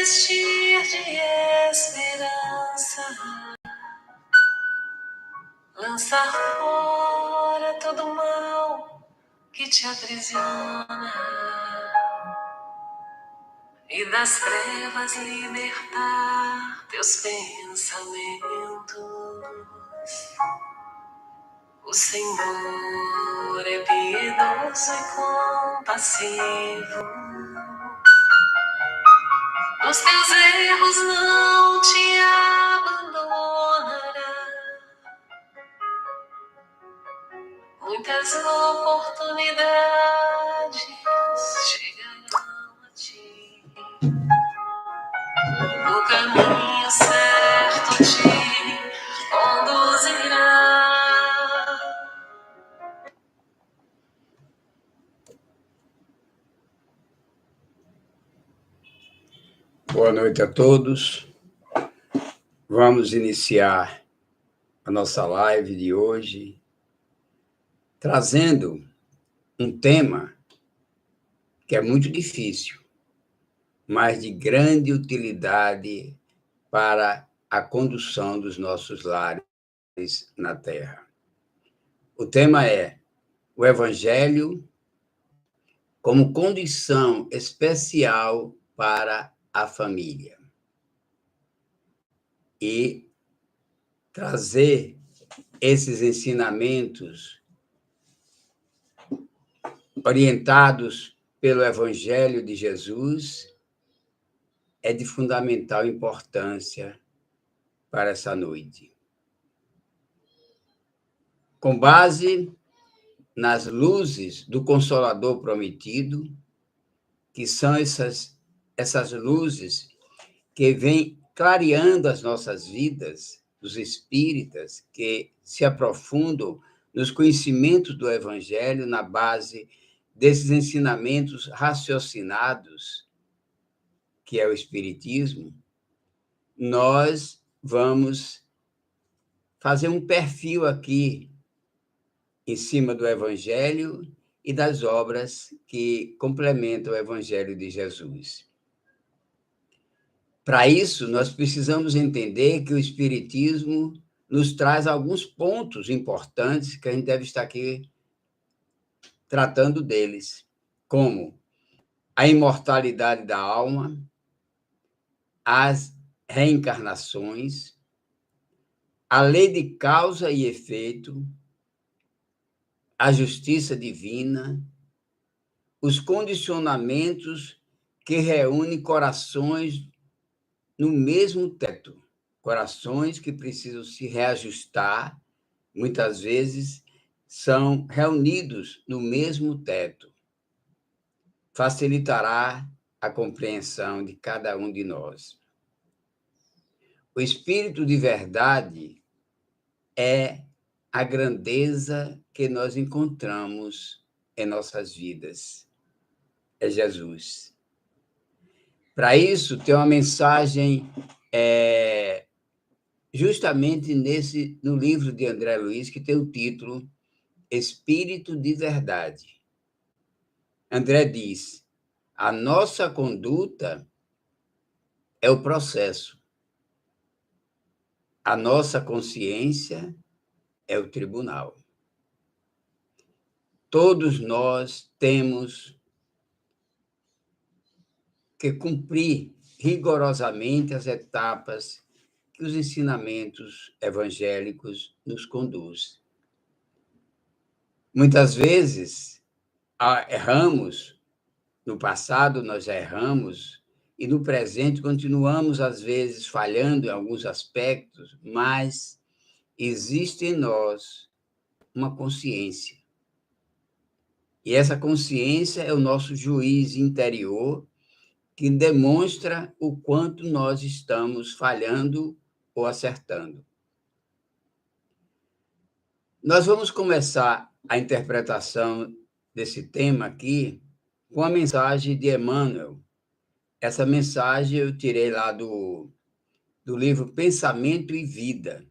vestir de esperança, lançar fora todo mal que te aprisiona e das trevas libertar teus pensamentos. O Senhor é piedoso e compassivo. Os teus erros não te abandonará. Muitas oportunidades chegarão a ti. O caminho certo te conduzirá. Boa noite a todos. Vamos iniciar a nossa live de hoje trazendo um tema que é muito difícil, mas de grande utilidade para a condução dos nossos lares na Terra. O tema é o Evangelho como condição especial para a família. E trazer esses ensinamentos orientados pelo Evangelho de Jesus é de fundamental importância para essa noite. Com base nas luzes do Consolador prometido, que são essas luzes que vêm clareando as nossas vidas, os espíritas que se aprofundam nos conhecimentos do Evangelho na base desses ensinamentos raciocinados, que é o Espiritismo, nós vamos fazer um perfil aqui em cima do Evangelho e das obras que complementam o Evangelho de Jesus. Para isso, nós precisamos entender que o Espiritismo nos traz alguns pontos importantes que a gente deve estar aqui tratando deles, como a imortalidade da alma, as reencarnações, a lei de causa e efeito, a justiça divina, os condicionamentos que reúnem corações no mesmo teto, corações que precisam se reajustar, muitas vezes são reunidos no mesmo teto. Facilitará a compreensão de cada um de nós. O espírito de verdade é a grandeza que nós encontramos em nossas vidas. É Jesus. Para isso, tem uma mensagem justamente no livro de André Luiz, que tem o título Espírito de Verdade. André diz: a nossa conduta é o processo. A nossa consciência é o tribunal. Todos nós temos que cumprir rigorosamente as etapas que os ensinamentos evangélicos nos conduzem. Muitas vezes erramos, no passado nós já erramos, e no presente continuamos, às vezes, falhando em alguns aspectos, mas existe em nós uma consciência. E essa consciência é o nosso juiz interior, que demonstra o quanto nós estamos falhando ou acertando. Nós vamos começar a interpretação desse tema aqui com a mensagem de Emmanuel. Essa mensagem eu tirei lá do livro Pensamento e Vida.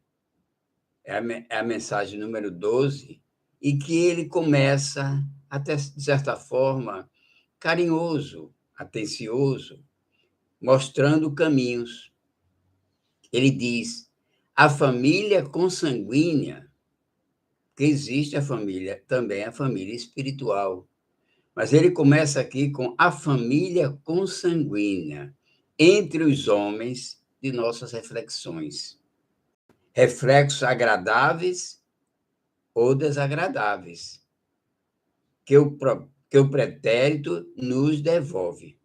É a mensagem número 12, e que ele começa, até de certa forma, carinhoso, atencioso, mostrando caminhos. Ele diz: a família consanguínea, que existe a família, também a família espiritual. Mas ele começa aqui com a família consanguínea, entre os homens de nossas reflexões. Reflexos agradáveis ou desagradáveis, que o pretérito nos devolve.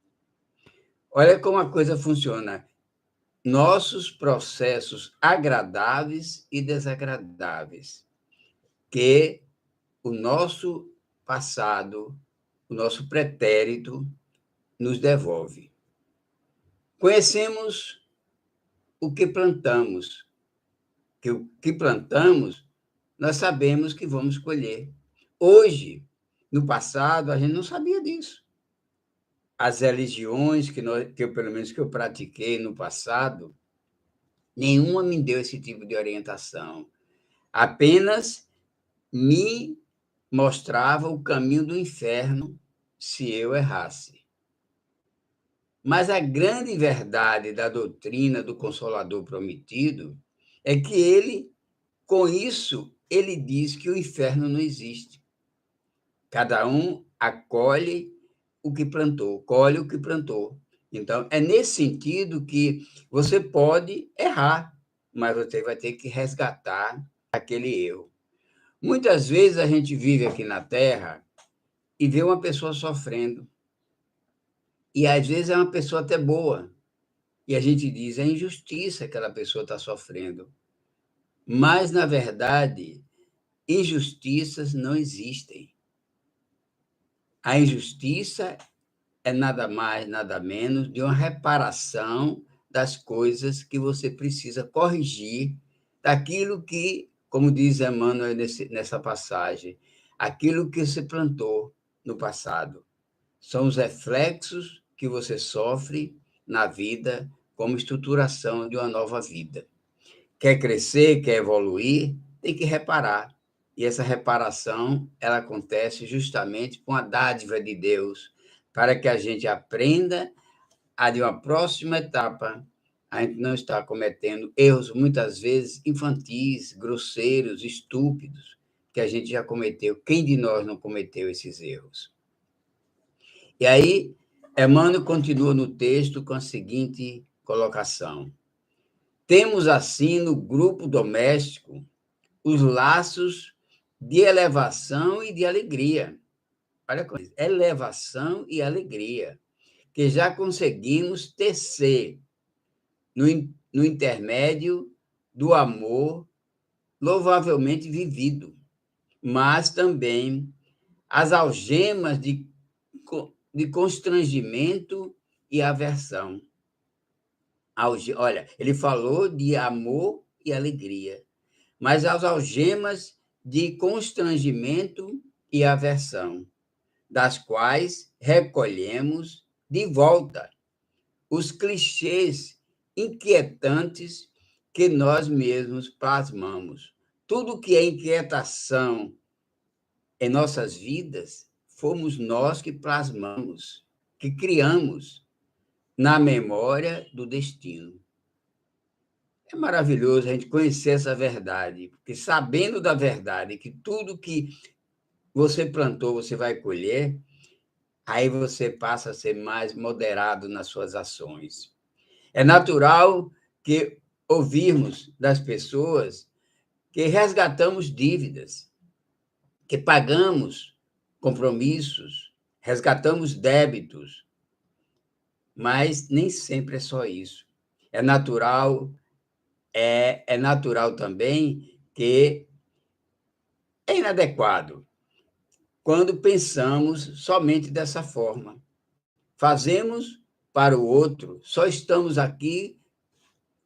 Olha como a coisa funciona. Nossos processos agradáveis e desagradáveis, que o nosso passado, o nosso pretérito, nos devolve. Conhecemos o que plantamos, que o que plantamos, nós sabemos que vamos colher. Hoje, no passado, a gente não sabia disso. As religiões pelo menos que eu pratiquei no passado, nenhuma me deu esse tipo de orientação. Apenas me mostrava o caminho do inferno se eu errasse. Mas a grande verdade da doutrina do Consolador Prometido é que ele, com isso, ele diz que o inferno não existe. Cada um acolhe o que plantou, colhe o que plantou. Então, é nesse sentido que você pode errar, mas você vai ter que resgatar aquele erro. Muitas vezes a gente vive aqui na Terra e vê uma pessoa sofrendo. E às vezes é uma pessoa até boa. E a gente diz, é injustiça que aquela pessoa está sofrendo. Mas, na verdade, injustiças não existem. A injustiça é nada mais, nada menos de uma reparação das coisas que você precisa corrigir, daquilo que, como diz Emmanuel nessa passagem, aquilo que você plantou no passado. São os reflexos que você sofre na vida como estruturação de uma nova vida. Quer crescer, quer evoluir, tem que reparar. E essa reparação, ela acontece justamente com a dádiva de Deus, para que a gente aprenda a, de uma próxima etapa, a gente não está cometendo erros, muitas vezes, infantis, grosseiros, estúpidos, que a gente já cometeu. Quem de nós não cometeu esses erros? E aí, Emmanuel continua no texto com a seguinte colocação: temos, assim, no grupo doméstico, os laços de elevação e de alegria. Olha como diz, elevação e alegria, que já conseguimos tecer no intermédio do amor louvavelmente vivido, mas também as algemas de constrangimento e aversão. Olha, ele falou de amor e alegria, mas as algemas de constrangimento e aversão, das quais recolhemos de volta os clichês inquietantes que nós mesmos plasmamos. Tudo que é inquietação em nossas vidas, fomos nós que plasmamos, que criamos na memória do destino. É maravilhoso a gente conhecer essa verdade, porque sabendo da verdade, que tudo que você plantou, você vai colher, aí você passa a ser mais moderado nas suas ações. É natural que ouvirmos das pessoas que resgatamos dívidas, que pagamos compromissos, resgatamos débitos, mas nem sempre é só isso. É natural, é natural também que é inadequado quando pensamos somente dessa forma. Fazemos para o outro, só estamos aqui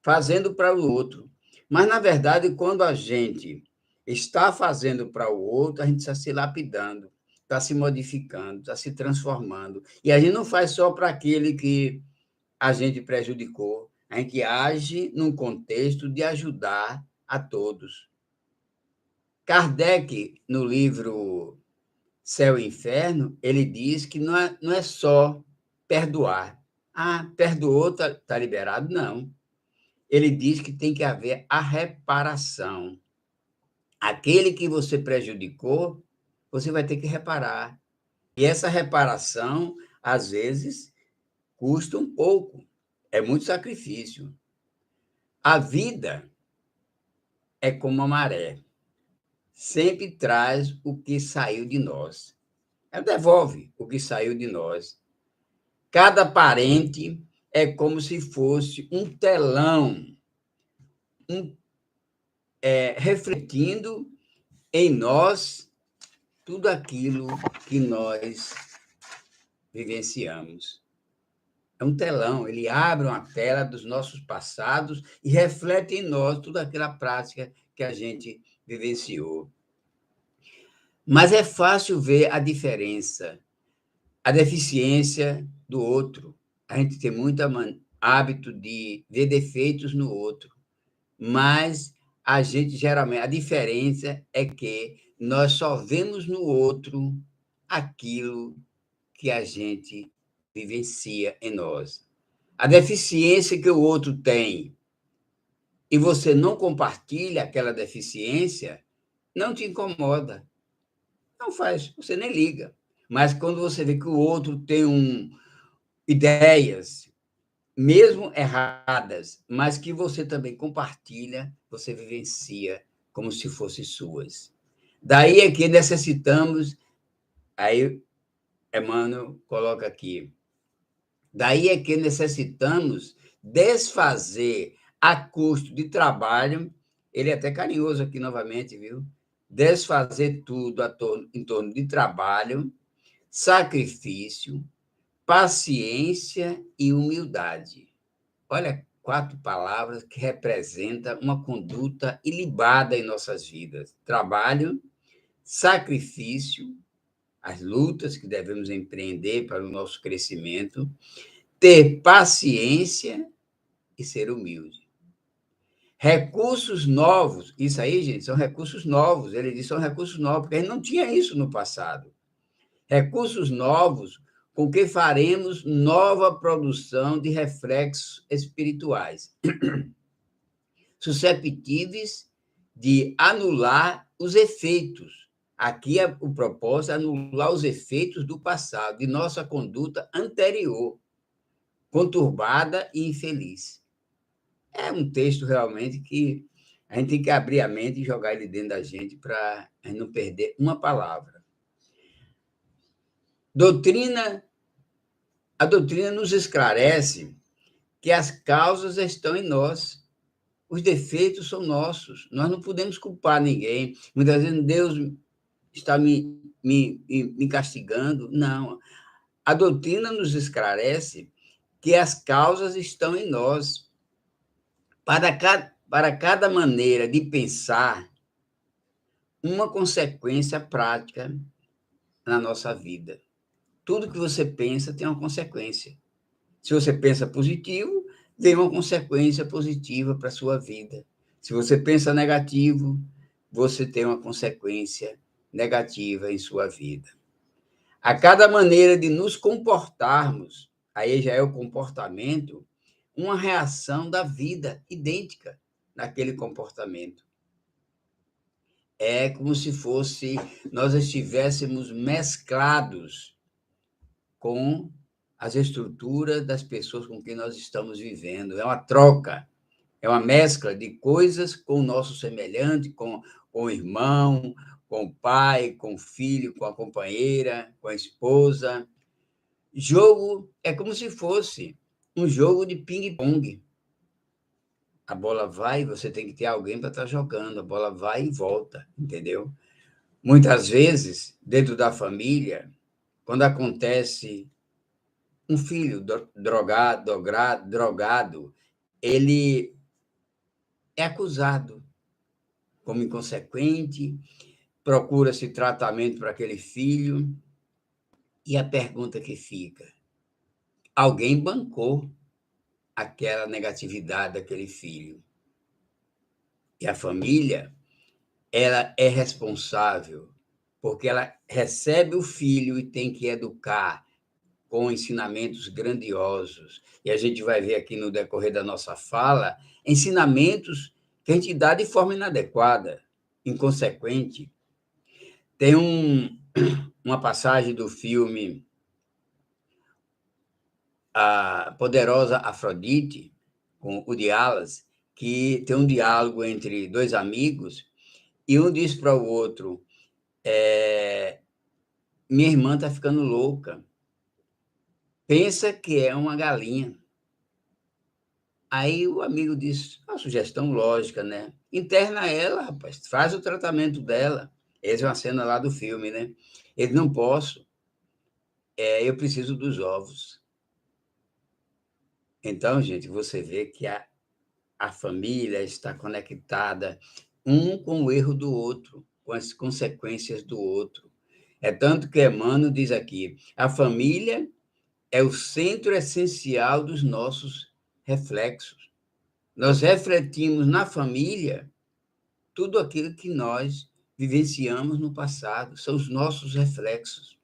fazendo para o outro. Mas, na verdade, quando a gente está fazendo para o outro, a gente está se lapidando, está se modificando, está se transformando. E a gente não faz só para aquele que a gente prejudicou, a gente age num contexto de ajudar a todos. Kardec, no livro Céu e Inferno, ele diz que não é só perdoar, Ah, perdoou, tá liberado? Não. Ele diz que tem que haver a reparação. Aquele que você prejudicou, você vai ter que reparar. E essa reparação, às vezes, custa um pouco. É muito sacrifício. A vida é como a maré. Sempre traz o que saiu de nós. Ela devolve o que saiu de nós. Cada parente é como se fosse um telão, um, refletindo em nós tudo aquilo que nós vivenciamos. É um telão, ele abre uma tela dos nossos passados e reflete em nós toda aquela prática que a gente vivenciou. Mas é fácil ver a diferença, a deficiência do outro. A gente tem muito hábito de ver defeitos no outro, mas a gente geralmente, a diferença é que nós só vemos no outro aquilo que a gente vivencia em nós. A deficiência que o outro tem e você não compartilha aquela deficiência, não te incomoda. Não faz, você nem liga. Mas quando você vê que o outro tem ideias, mesmo erradas, mas que você também compartilha, você vivencia como se fossem suas. Daí é que necessitamos, aí Emmanuel coloca aqui, daí é que necessitamos desfazer a custo de trabalho, ele é até carinhoso aqui novamente, viu? Desfazer tudo em torno de trabalho, sacrifício, paciência e humildade. Olha, 4 palavras que representam uma conduta ilibada em nossas vidas: trabalho, sacrifício, as lutas que devemos empreender para o nosso crescimento, ter paciência e ser humilde. Recursos novos, isso aí, gente, são recursos novos. Ele diz são recursos novos, porque a gente não tinha isso no passado. Recursos novos com que faremos nova produção de reflexos espirituais, susceptíveis de anular os efeitos. Aqui o propósito é anular os efeitos do passado, de nossa conduta anterior, conturbada e infeliz. É um texto realmente que a gente tem que abrir a mente e jogar ele dentro da gente para a gente não perder uma palavra. A doutrina nos esclarece que as causas estão em nós. Os defeitos são nossos. Nós não podemos culpar ninguém. Muitas vezes Deus está me castigando. Não. A doutrina nos esclarece que as causas estão em nós. Para cada maneira de pensar, uma consequência prática na nossa vida. Tudo que você pensa tem uma consequência. Se você pensa positivo, vem uma consequência positiva para a sua vida. Se você pensa negativo, você tem uma consequência negativa em sua vida. A cada maneira de nos comportarmos, aí já é o comportamento, uma reação da vida idêntica naquele comportamento. É como se fosse nós estivéssemos mesclados com as estruturas das pessoas com quem nós estamos vivendo. É uma troca, é uma mescla de coisas com o nosso semelhante, com o irmão, com o pai, com o filho, com a companheira, com a esposa. Jogo é como se fosse um jogo de ping-pong. A bola vai, você tem que ter alguém para estar jogando, a bola vai e volta, entendeu? Muitas vezes, dentro da família, quando acontece um filho drogado, ele é acusado como inconsequente, procura-se tratamento para aquele filho, e a pergunta que fica: alguém bancou aquela negatividade daquele filho. E a família, ela é responsável, porque ela recebe o filho e tem que educar com ensinamentos grandiosos. E a gente vai ver aqui no decorrer da nossa fala ensinamentos que a gente dá de forma inadequada, inconsequente. Tem uma passagem do filme A Poderosa Afrodite, com o Dialas, que tem um diálogo entre dois amigos, e um diz para o outro: minha irmã está ficando louca, pensa que é uma galinha. Aí o amigo diz, uma sugestão lógica, né? Interna ela, rapaz, faz o tratamento dela. Essa é uma cena lá do filme, né? Ele, não posso, eu preciso dos ovos. Então, gente, você vê que a família está conectada um com o erro do outro, com as consequências do outro. É tanto que Emmanuel diz aqui, a família é o centro essencial dos nossos reflexos. Nós refletimos na família tudo aquilo que nós vivenciamos no passado, são os nossos reflexos.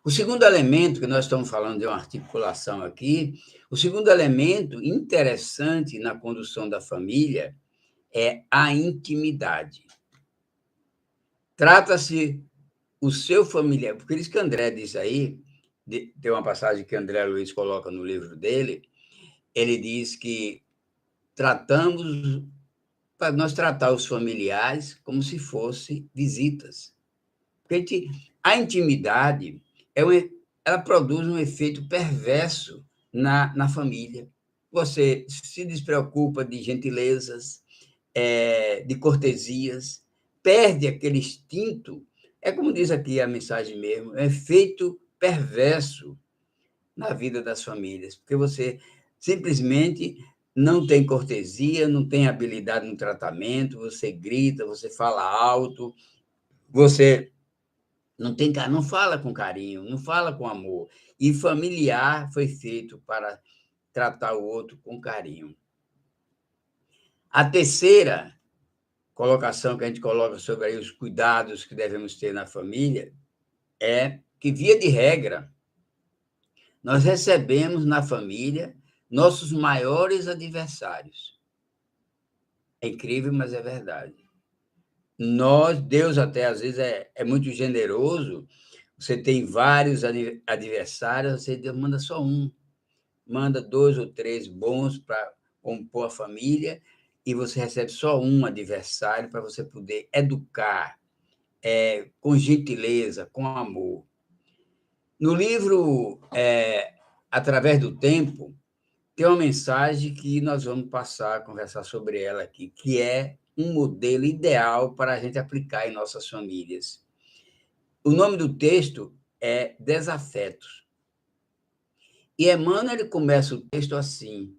O segundo elemento, que nós estamos falando de uma articulação aqui, o segundo elemento interessante na condução da família é a intimidade. Trata-se o seu familiar, porque isso que André diz aí, tem uma passagem que André Luiz coloca no livro dele, ele diz que para nós tratar os familiares como se fossem visitas. Porque a intimidade ela produz um efeito perverso na família. Você se despreocupa de gentilezas, de cortesias, perde aquele instinto. É como diz aqui a mensagem mesmo, é um efeito perverso na vida das famílias, porque você simplesmente não tem cortesia, não tem habilidade no tratamento, você grita, você fala alto, você não fala com carinho, não fala com amor. E familiar foi feito para tratar o outro com carinho. A terceira colocação que a gente coloca sobre aí os cuidados que devemos ter na família é que, via de regra, nós recebemos na família nossos maiores adversários. É incrível, mas é verdade. Deus até às vezes é muito generoso, você tem vários adversários, você manda só um, manda 2 ou 3 bons para compor a família, e você recebe só um adversário para você poder educar, com gentileza, com amor. No livro Através do Tempo, tem uma mensagem que nós vamos passar a conversar sobre ela aqui, que é um modelo ideal para a gente aplicar em nossas famílias. O nome do texto é Desafetos. E Emmanuel ele começa o texto assim: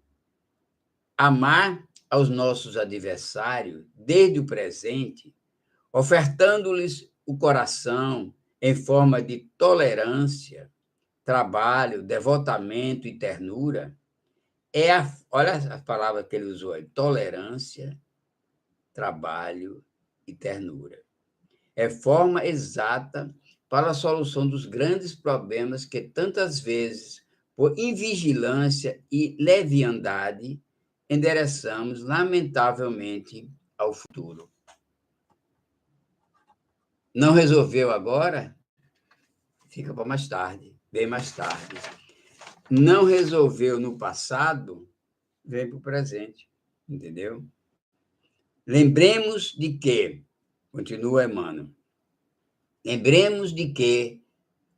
amar aos nossos adversários desde o presente, ofertando-lhes o coração em forma de tolerância, trabalho, devotamento e ternura, olha a palavra que ele usou aí, tolerância, trabalho e ternura. É forma exata para a solução dos grandes problemas que tantas vezes, por invigilância e leviandade, endereçamos, lamentavelmente, ao futuro. Não resolveu agora? Fica para mais tarde, bem mais tarde. Não resolveu no passado? Vem para o presente, entendeu? Lembremos de que, continua Emmanuel, lembremos de que,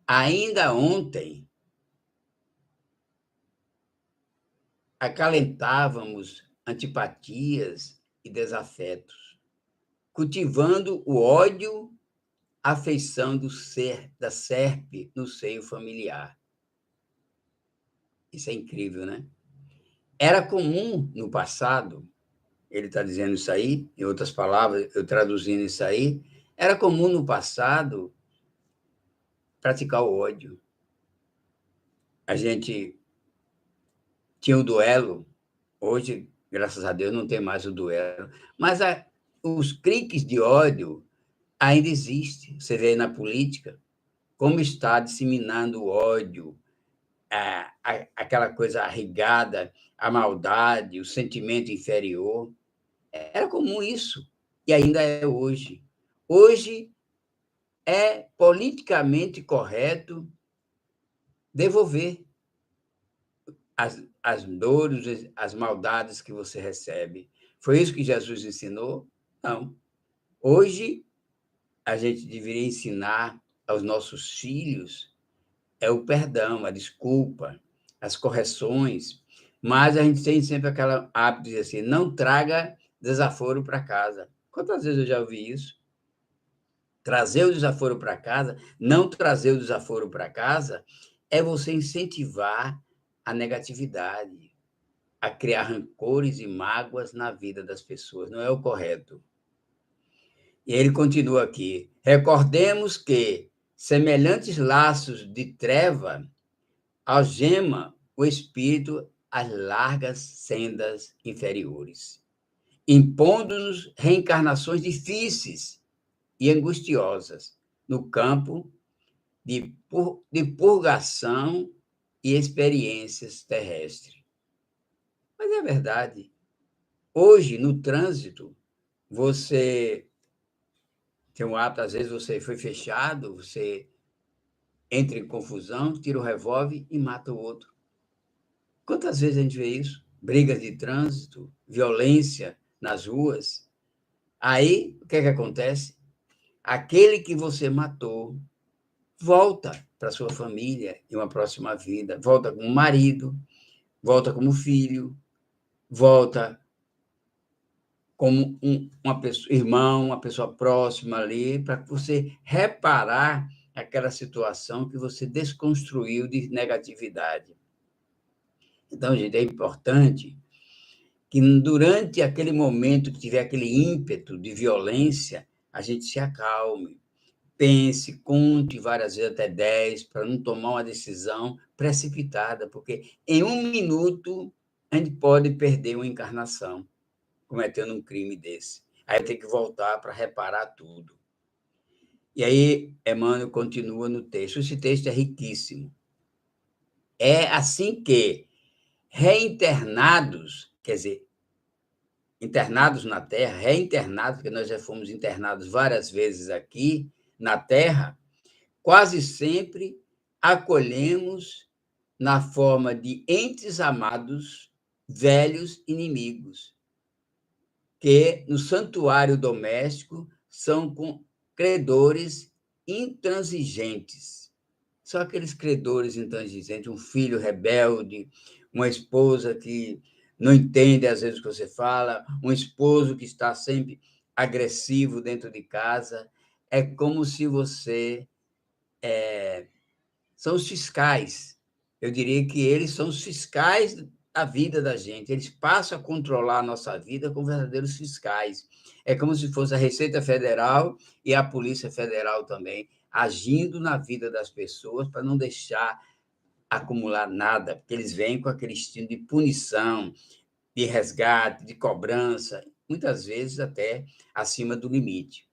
ainda ontem, acalentávamos antipatias e desafetos, cultivando o ódio, a afeição da serpe no seio familiar. Isso é incrível, né? Era comum no passado, ele está dizendo isso aí, em outras palavras, eu traduzindo isso aí, era comum no passado praticar o ódio. A gente tinha o duelo, hoje, graças a Deus, não tem mais o duelo, mas os criques de ódio ainda existem. Você vê na política, como está disseminando o ódio, aquela coisa arraigada, a maldade, o sentimento inferior. Era comum isso, e ainda é hoje. Hoje é politicamente correto devolver as dores, as maldades que você recebe. Foi isso que Jesus ensinou? Não. Hoje, a gente deveria ensinar aos nossos filhos o perdão, a desculpa, as correções, mas a gente tem sempre aquela hábito de dizer assim, não traga desaforo para casa. Quantas vezes eu já ouvi isso? Trazer o desaforo para casa, não trazer o desaforo para casa, é você incentivar a negatividade, a criar rancores e mágoas na vida das pessoas. Não é o correto. E ele continua aqui. Recordemos que semelhantes laços de treva algema o espírito às largas sendas inferiores, impondo-nos reencarnações difíceis e angustiosas no campo de purgação e experiências terrestres. Mas é verdade. Hoje, no trânsito, você tem um ato, às vezes você foi fechado, você entra em confusão, tira o revólver e mata o outro. Quantas vezes a gente vê isso? Brigas de trânsito, violência nas ruas. Aí, o que é que acontece? Aquele que você matou volta para sua família em uma próxima vida, volta como marido, volta como filho, volta como uma pessoa, irmão, uma pessoa próxima ali, para você reparar aquela situação que você desconstruiu de negatividade. Então, gente, é importante que durante aquele momento que tiver aquele ímpeto de violência, a gente se acalme, pense, conte várias vezes até 10, para não tomar uma decisão precipitada, porque em 1 minuto a gente pode perder uma encarnação cometendo um crime desse. Aí tem que voltar para reparar tudo. E aí, Emmanuel continua no texto. Esse texto é riquíssimo. É assim que, reinternados, quer dizer, internados na Terra, reinternados, porque nós já fomos internados várias vezes aqui na Terra, quase sempre acolhemos na forma de entes amados, velhos inimigos, que no santuário doméstico são credores intransigentes. São aqueles credores intransigentes, um filho rebelde, uma esposa que não entende às vezes o que você fala, um esposo que está sempre agressivo dentro de casa. É como se você... são os fiscais. Eu diria que eles são os fiscais da vida da gente. Eles passam a controlar a nossa vida como verdadeiros fiscais. É como se fosse a Receita Federal e a Polícia Federal também, agindo na vida das pessoas para não deixar acumular nada, porque eles vêm com aquele estilo de punição, de resgate, de cobrança, muitas vezes até acima do limite.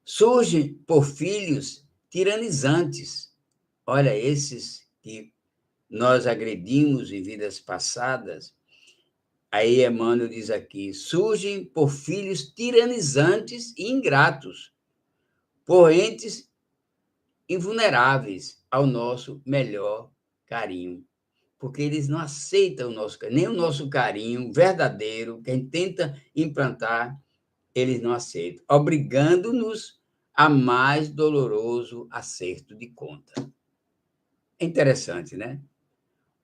Surgem por filhos tiranizantes. Olha, esses que nós agredimos em vidas passadas, aí Emmanuel diz aqui, surgem por filhos tiranizantes e ingratos, por entes invulneráveis ao nosso melhor carinho, porque eles não aceitam o nosso carinho, nem o nosso carinho verdadeiro, que a gente tenta implantar, eles não aceitam, obrigando-nos a mais doloroso acerto de conta. É interessante, né?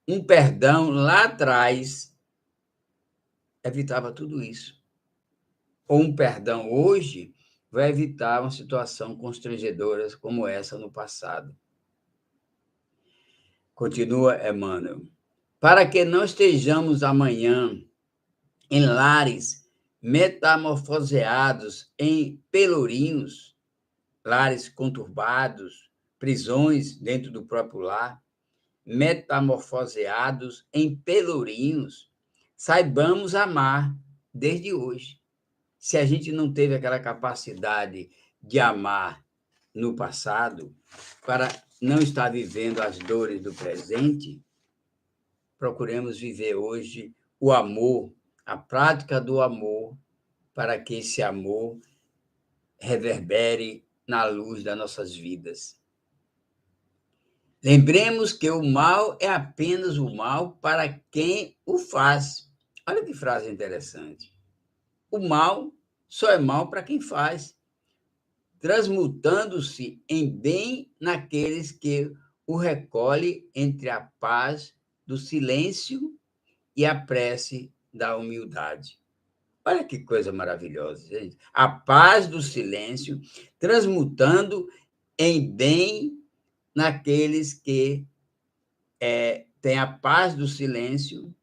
Um perdão lá atrás evitava tudo isso. Ou um perdão hoje vai evitar uma situação constrangedora como essa no passado. Continua Emmanuel. Para que não estejamos amanhã em lares metamorfoseados em pelourinhos, lares conturbados, prisões dentro do próprio lar, metamorfoseados em pelourinhos, saibamos amar desde hoje. Se a gente não teve aquela capacidade de amar no passado, para não estar vivendo as dores do presente, procuremos viver hoje o amor, a prática do amor, para que esse amor reverbere na luz das nossas vidas. Lembremos que o mal é apenas o mal para quem o faz. Olha que frase interessante. O mal só é mal para quem faz, transmutando-se em bem naqueles que o recolhe entre a paz do silêncio e a prece da humildade. Olha que coisa maravilhosa, gente. A paz do silêncio, transmutando em bem naqueles que têm a paz do silêncio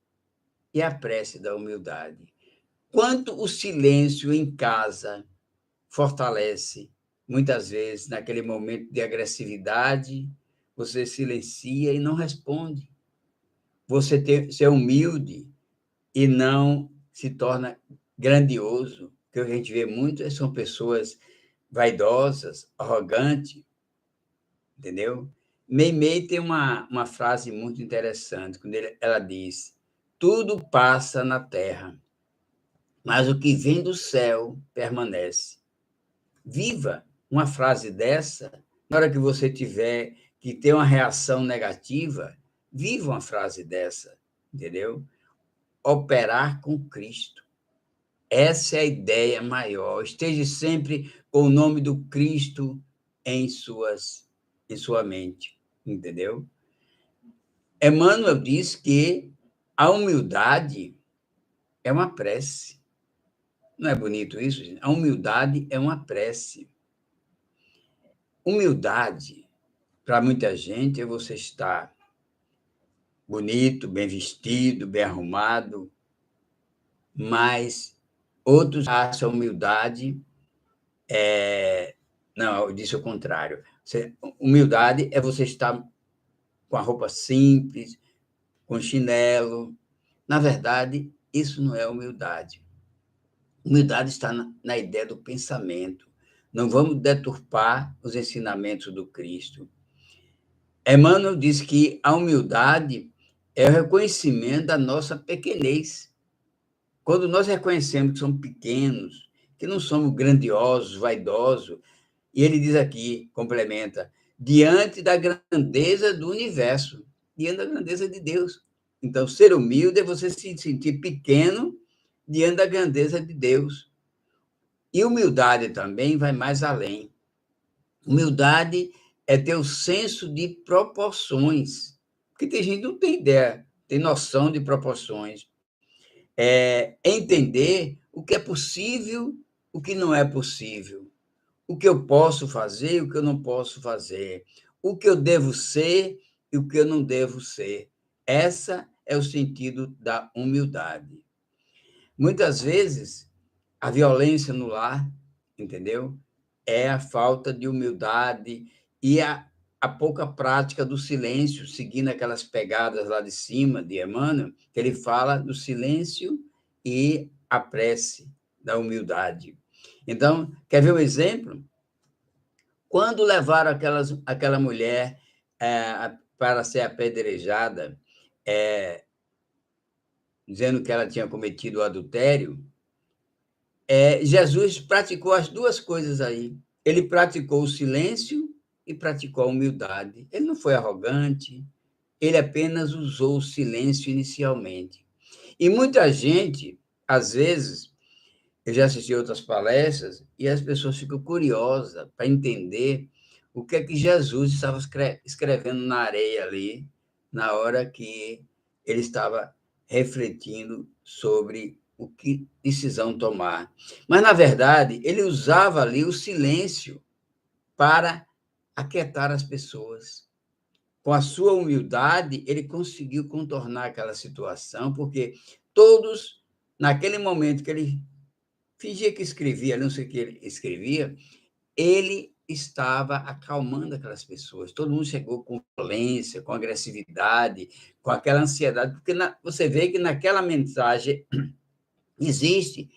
e a prece da humildade. Quanto o silêncio em casa fortalece, muitas vezes, naquele momento de agressividade, você silencia e não responde. Você ser humilde e não se torna grandioso. O que a gente vê muito são pessoas vaidosas, arrogantes, entendeu? Meimei tem uma frase muito interessante, quando ela diz: tudo passa na terra, mas o que vem do céu permanece. Viva uma frase dessa, na hora que você tiver que ter uma reação negativa, viva uma frase dessa, entendeu? Operar com Cristo. Essa é a ideia maior. Esteja sempre com o nome do Cristo em sua mente, entendeu? Emmanuel diz que a humildade é uma prece. Não é bonito isso, gente? A humildade é uma prece. Humildade, para muita gente, é você estar bonito, bem vestido, bem arrumado, mas outros acham humildade. Não, eu disse o contrário. Humildade é você estar com a roupa simples, com chinelo. Na verdade, isso não é humildade. Humildade está na ideia do pensamento. Não vamos deturpar os ensinamentos do Cristo. Emmanuel diz que a humildade é o reconhecimento da nossa pequenez. Quando nós reconhecemos que somos pequenos, que não somos grandiosos, vaidosos, e ele diz aqui, complementa, diante da grandeza do universo, diante da grandeza de Deus. Então, ser humilde é você se sentir pequeno diante da grandeza de Deus. E humildade também vai mais além. Humildade é ter o senso de proporções, porque tem gente que não tem ideia, tem noção de proporções. É entender o que é possível, o que não é possível, o que eu posso fazer e o que eu não posso fazer, o que eu devo ser e o que eu não devo ser. Essa é o sentido da humildade. Muitas vezes, a violência no lar, entendeu? É a falta de humildade e a pouca prática do silêncio, seguindo aquelas pegadas lá de cima de Emmanuel, que ele fala do silêncio e a prece da humildade. Então, quer ver um exemplo? Quando levaram aquela mulher para ser apedrejada, dizendo que ela tinha cometido o adultério, Jesus praticou as duas coisas aí. Ele praticou o silêncio e praticou a humildade. Ele não foi arrogante, ele apenas usou o silêncio inicialmente. E muita gente, às vezes, eu já assisti outras palestras e as pessoas ficam curiosas para entender o que é que Jesus estava escrevendo na areia ali, na hora que ele estava refletindo sobre o que decisão tomar. Mas, na verdade, ele usava ali o silêncio para aquietar as pessoas. Com a sua humildade, ele conseguiu contornar aquela situação, porque todos, naquele momento que ele fingia que escrevia, não sei o que ele escrevia, ele estava acalmando aquelas pessoas. Todo mundo chegou com violência, com agressividade, com aquela ansiedade, porque você vê que naquela mensagem existe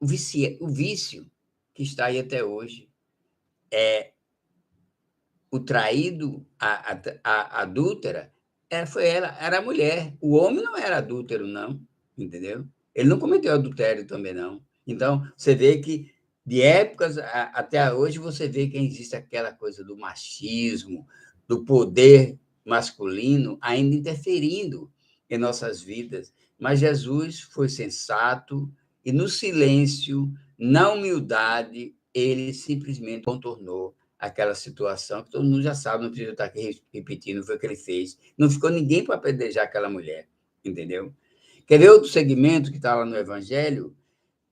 o vício, que está aí até hoje. O traído, a adúltera, foi ela, era a mulher. O homem não era adúltero, não, entendeu? Ele não cometeu adultério também, não. Então, você vê que, de épocas até hoje, você vê que existe aquela coisa do machismo, do poder masculino ainda interferindo em nossas vidas. Mas Jesus foi sensato e, no silêncio, na humildade, ele simplesmente contornou aquela situação que todo mundo já sabe, não precisa estar aqui repetindo, foi o que ele fez. Não ficou ninguém para apedrejar aquela mulher, entendeu? Quer ver outro segmento que está lá no Evangelho?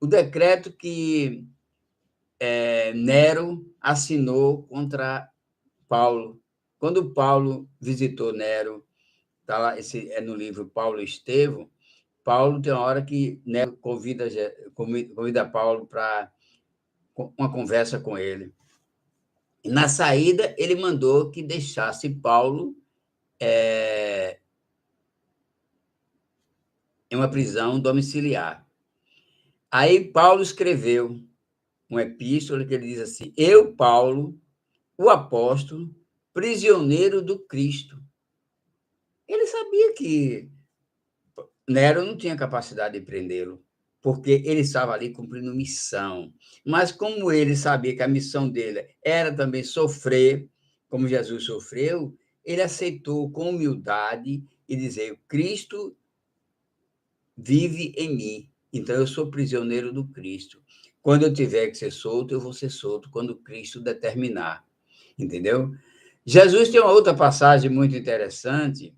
O decreto que Nero assinou contra Paulo. Quando Paulo visitou Nero, está lá, esse é no livro Paulo e Estevão, Paulo tem uma hora que Nero convida Paulo para uma conversa com ele. E na saída, ele mandou que deixasse Paulo em uma prisão domiciliar. Aí Paulo escreveu uma epístola que ele diz assim: Eu, Paulo, o apóstolo, prisioneiro do Cristo. Ele sabia que Nero não tinha capacidade de prendê-lo, porque ele estava ali cumprindo missão. Mas como ele sabia que a missão dele era também sofrer, como Jesus sofreu, ele aceitou com humildade e dizer: Cristo vive em mim, então eu sou prisioneiro do Cristo. Quando eu tiver que ser solto, eu vou ser solto quando Cristo determinar, entendeu? Jesus tem uma outra passagem muito interessante,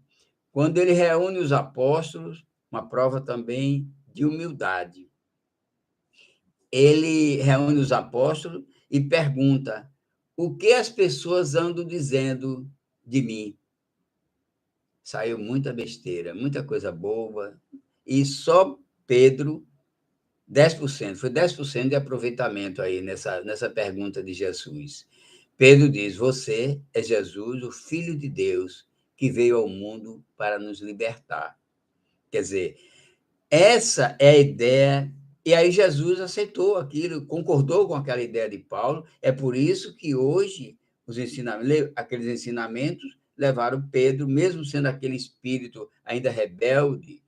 quando ele reúne os apóstolos, uma prova também de humildade. Ele reúne os apóstolos e pergunta: o que as pessoas andam dizendo de mim? Saiu muita besteira, muita coisa boba, e só Pedro, 10%, foi 10% de aproveitamento aí nessa pergunta de Jesus. Pedro diz: Você é Jesus, o Filho de Deus, que veio ao mundo para nos libertar. Quer dizer, essa é a ideia. E aí Jesus aceitou aquilo, concordou com aquela ideia de Paulo. É por isso que hoje aqueles ensinamentos levaram Pedro, mesmo sendo aquele espírito ainda rebelde,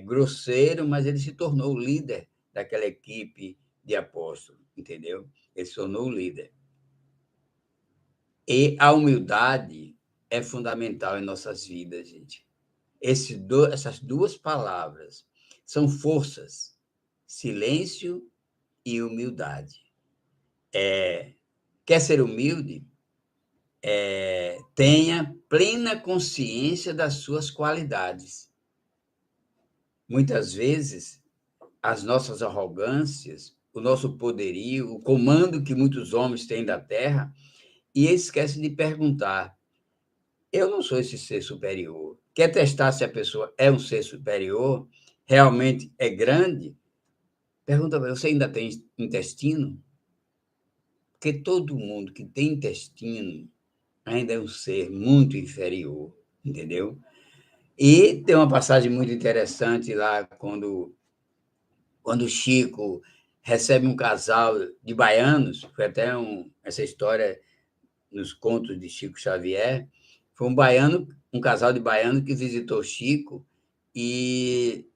grosseiro, mas ele se tornou o líder daquela equipe de apóstolos, entendeu? Ele se tornou o líder. E a humildade é fundamental em nossas vidas, gente. Essas duas palavras são forças, silêncio e humildade. Quer ser humilde? Tenha plena consciência das suas qualidades. Muitas vezes, as nossas arrogâncias, o nosso poderio, o comando que muitos homens têm da terra, e esquecem de perguntar: eu não sou esse ser superior. Quer testar se a pessoa é um ser superior, realmente é grande? Pergunta para você: ainda tem intestino? Porque todo mundo que tem intestino ainda é um ser muito inferior, entendeu? E tem uma passagem muito interessante lá, quando Chico recebe um casal de baianos, foi até essa história nos contos de Chico Xavier, foi um casal de baiano que visitou Chico e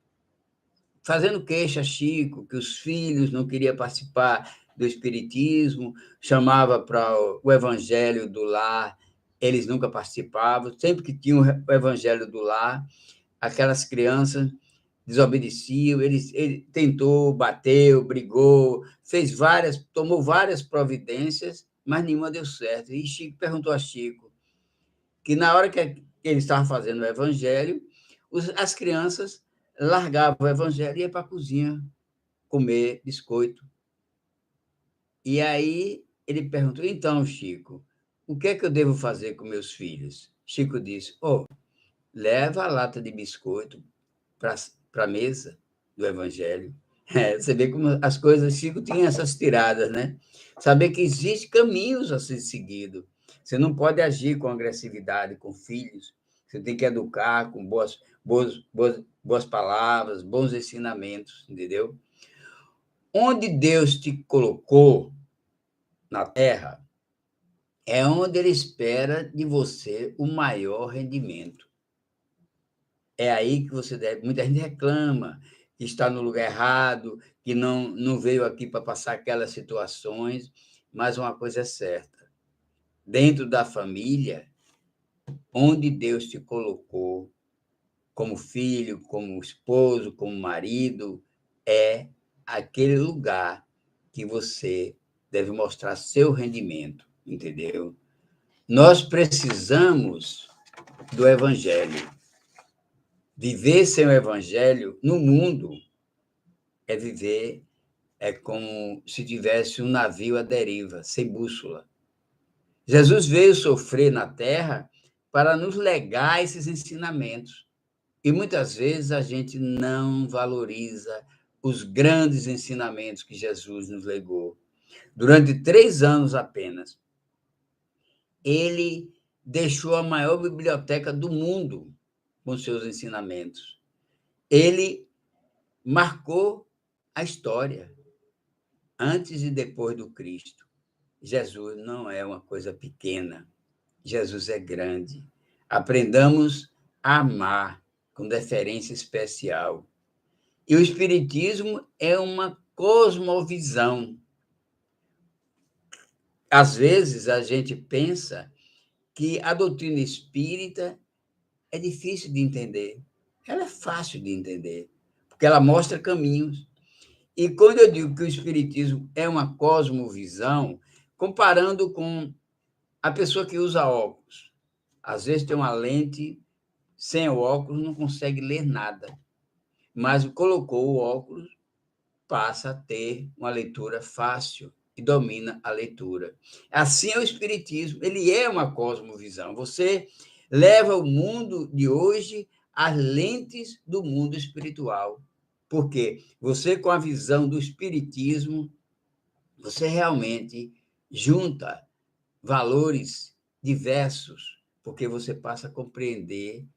fazendo queixa a Chico, que os filhos não queriam participar do espiritismo, chamava para o evangelho do lar, eles nunca participavam, sempre que tinha o evangelho do lar, aquelas crianças desobedeciam, ele tentou, bateu, brigou, tomou várias providências, mas nenhuma deu certo. E Chico perguntou a Chico que, na hora que ele estava fazendo o evangelho, as crianças largavam o evangelho e iam para a cozinha comer biscoito. E aí ele perguntou: então, Chico, o que é que eu devo fazer com meus filhos? Chico disse: leva a lata de biscoito para a mesa do evangelho. Você vê como as coisas, Chico tinha essas tiradas, né? Saber que existem caminhos a ser seguido. Você não pode agir com agressividade com filhos. Você tem que educar com boas palavras, bons ensinamentos, entendeu? Onde Deus te colocou na terra é onde Ele espera de você o maior rendimento. É aí que você deve. Muita gente reclama que está no lugar errado, que não veio aqui para passar aquelas situações, mas uma coisa é certa: dentro da família, onde Deus te colocou, como filho, como esposo, como marido, é aquele lugar que você deve mostrar seu rendimento, entendeu? Nós precisamos do evangelho. Viver sem o evangelho no mundo é viver como se tivesse um navio à deriva, sem bússola. Jesus veio sofrer na terra para nos legar esses ensinamentos. E muitas vezes a gente não valoriza os grandes ensinamentos que Jesus nos legou. Durante 3 anos apenas, ele deixou a maior biblioteca do mundo com seus ensinamentos. Ele marcou a história, antes e depois do Cristo. Jesus não é uma coisa pequena, Jesus é grande. Aprendamos a amar com deferência especial. E o Espiritismo é uma cosmovisão. Às vezes, a gente pensa que a doutrina espírita é difícil de entender. Ela é fácil de entender, porque ela mostra caminhos. E quando eu digo que o Espiritismo é uma cosmovisão, comparando com a pessoa que usa óculos. Às vezes tem uma lente, sem o óculos não consegue ler nada, mas colocou o óculos, passa a ter uma leitura fácil e domina a leitura. Assim é o Espiritismo, ele é uma cosmovisão. Você leva o mundo de hoje às lentes do mundo espiritual. Porque você, com a visão do Espiritismo, você realmente junta valores diversos, porque você passa a compreender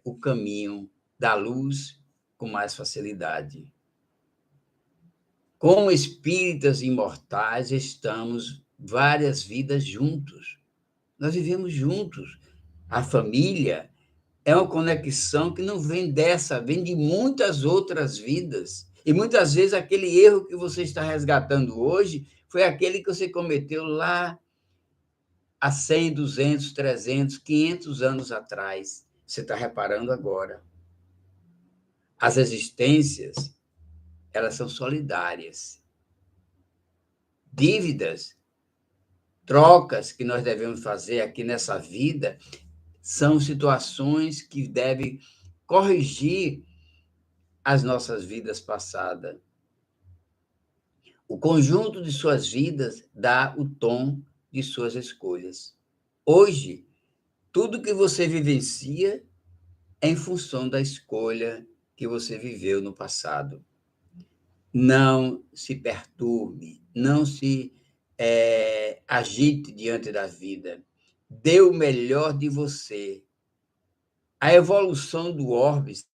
o caminho da luz com mais facilidade. Como espíritas imortais, estamos várias vidas juntos. Nós vivemos juntos. A família é uma conexão que não vem dessa, vem de muitas outras vidas. E muitas vezes aquele erro que você está resgatando hoje foi aquele que você cometeu lá há 100, 200, 300, 500 anos atrás. Você está reparando agora. As existências, elas são solidárias. Dívidas, trocas que nós devemos fazer aqui nessa vida são situações que devem corrigir as nossas vidas passadas. O conjunto de suas vidas dá o tom de suas escolhas. Hoje, tudo que você vivencia é em função da escolha que você viveu no passado. Não se perturbe, não se agite diante da vida. Dê o melhor de você. A evolução do órbita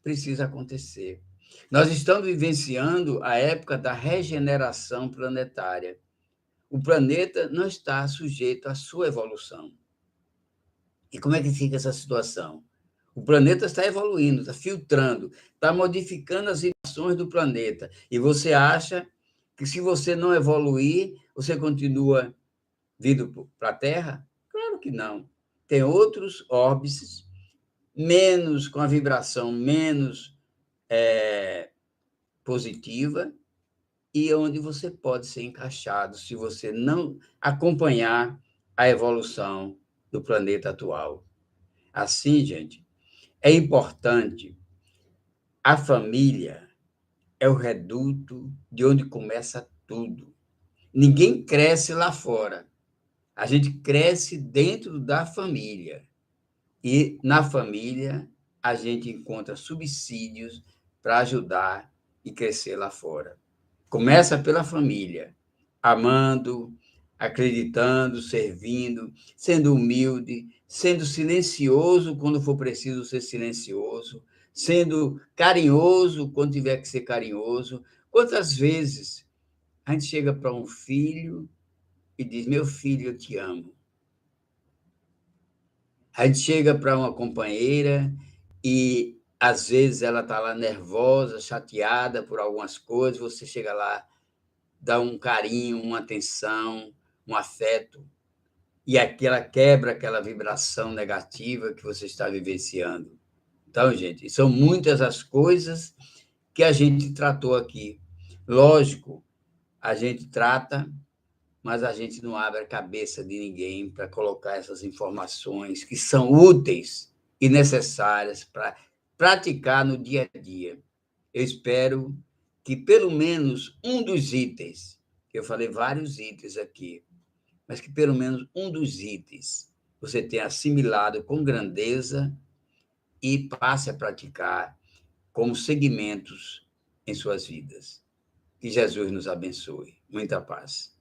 precisa acontecer. Nós estamos vivenciando a época da regeneração planetária. O planeta não está sujeito à sua evolução. E como é que fica essa situação? O planeta está evoluindo, está filtrando, está modificando as vibrações do planeta. E você acha que se você não evoluir, você continua vindo para a Terra? Claro que não. Tem outros órbices, menos com a vibração menos positiva, e onde você pode ser encaixado se você não acompanhar a evolução do planeta atual. Assim, gente, é importante. A família é o reduto de onde começa tudo. Ninguém cresce lá fora. A gente cresce dentro da família. E na família a gente encontra subsídios para ajudar e crescer lá fora. Começa pela família, amando, acreditando, servindo, sendo humilde, sendo silencioso quando for preciso ser silencioso, sendo carinhoso quando tiver que ser carinhoso, Quantas vezes a gente chega para um filho e diz: meu filho, eu te amo. A gente chega para uma companheira e, às vezes, ela está lá nervosa, chateada por algumas coisas, você chega lá, dá um carinho, uma atenção, um afeto, e aquela quebra aquela vibração negativa que você está vivenciando. Então, gente, são muitas as coisas que a gente tratou aqui. Lógico, a gente trata, mas a gente não abre a cabeça de ninguém para colocar essas informações que são úteis e necessárias para praticar no dia a dia. Eu espero que pelo menos um dos itens, que eu falei vários itens aqui, mas que pelo menos um dos itens você tenha assimilado com grandeza e passe a praticar como segmentos em suas vidas. Que Jesus nos abençoe. Muita paz.